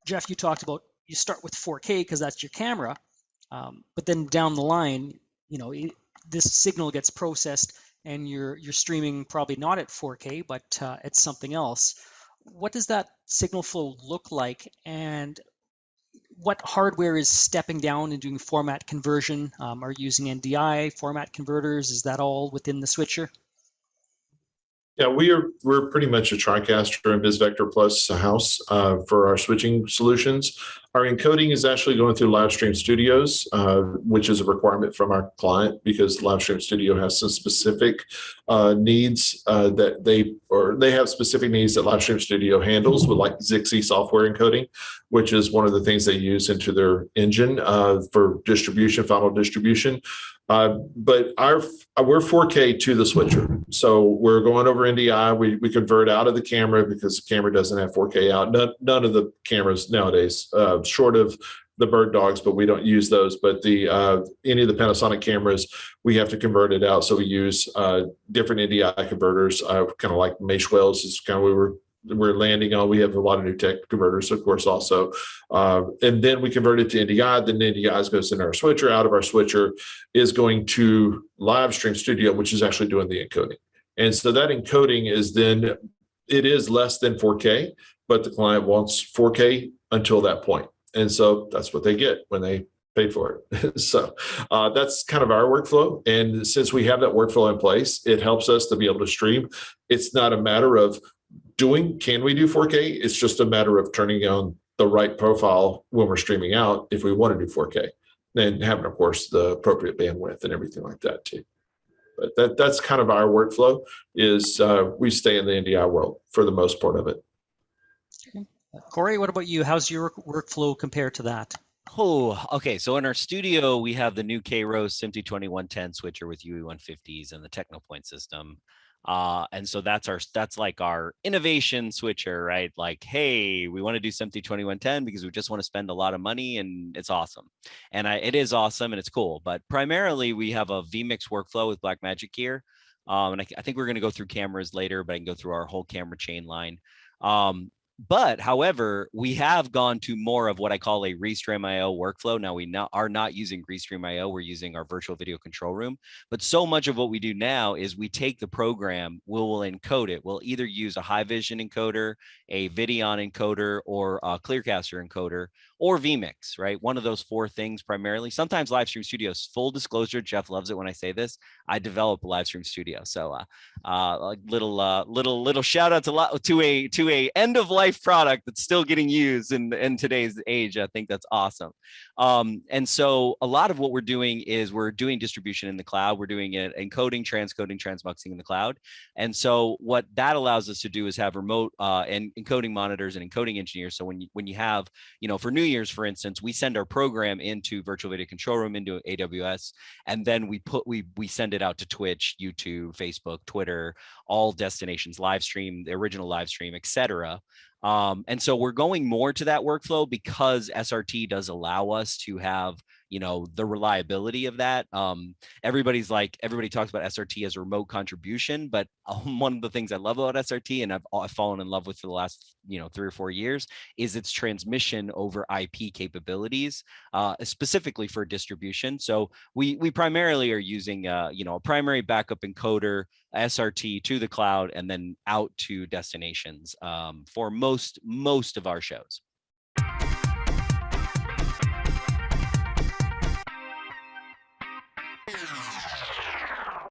Jeff, you talked about you start with 4K because that's your camera, but then down the line, this signal gets processed and you're streaming probably not at 4K, but at something else. What does that signal flow look like, and what hardware is stepping down and doing format conversion? Are you using NDI format converters? Is that all within the switcher? Yeah, we're pretty much a TriCaster and BizVector Plus house for our switching solutions. Our encoding is actually going through Livestream Studios, which is a requirement from our client because Livestream Studio has some specific needs that they have specific needs that Livestream Studio handles with like Zixi software encoding, which is one of the things they use into their engine for distribution, final distribution. But we're 4K to the switcher. So we're going over NDI. We convert out of the camera because the camera doesn't have 4K out. None of the cameras nowadays, short of the Bird Dogs, but we don't use those. But the any of the Panasonic cameras, we have to convert it out. So we use different NDI converters, kind of like Meshwells is kind of we're landing on. We have a lot of new tech converters, of course, also. And then we convert it to NDI. Then NDI goes in our switcher. Out of our switcher is going to Livestream Studio, which is actually doing the encoding. And so that encoding is then, it is less than 4K, but the client wants 4K until that point. And so that's what they get when they paid for it. So that's kind of our workflow. And since we have that workflow in place, it helps us to be able to stream. It's not a matter of can we do 4K? It's just a matter of turning on the right profile when we're streaming out if we want to do 4K, and having, of course, the appropriate bandwidth and everything like that too. But that's kind of our workflow is we stay in the NDI world for the most part of it. Okay. Corey, what about you? How's your workflow compared to that? Oh, okay. So in our studio, we have the new K-Rose SMPTE 2110 switcher with UE150s and the Technopoint system. And so that's like our innovation switcher, right? Like, hey, we want to do SMPTE 2110 because we just want to spend a lot of money and it's awesome. And it is awesome and it's cool. But primarily we have a vMix workflow with Blackmagic here. And I think we're going to go through cameras later, but I can go through our whole camera chain line. But however, we have gone to more of what I call a Restream IO workflow. Now we are not using Restream IO, we're using our virtual video control room. But so much of what we do now is we take the program, we'll encode it. We'll either use a Haivision encoder, a Videon encoder, or a Clearcaster encoder, or vMix, right? One of those four things primarily. Sometimes Livestream Studios, full disclosure, Jeff loves it when I say this, I develop a Livestream Studio. So little shout out to a end of life product that's still getting used in today's age. I think that's awesome. And so a lot of what we're doing is we're doing distribution in the cloud. We're doing it encoding, transcoding, transmuxing in the cloud. And so what that allows us to do is have remote and encoding monitors and encoding engineers. So when you have, for New Year's, for instance, we send our program into virtual video control room into AWS, and then we send it out to Twitch, YouTube, Facebook, Twitter, all destinations, live stream, the original live stream, etc. And so we're going more to that workflow because SRT does allow us to have, the reliability of that. Everybody talks about SRT as a remote contribution, but one of the things I love about SRT and I've fallen in love with for the last, 3 or 4 years is its transmission over IP capabilities, specifically for distribution. So we primarily are using, a primary backup encoder, SRT to the cloud, and then out to destinations for most of our shows.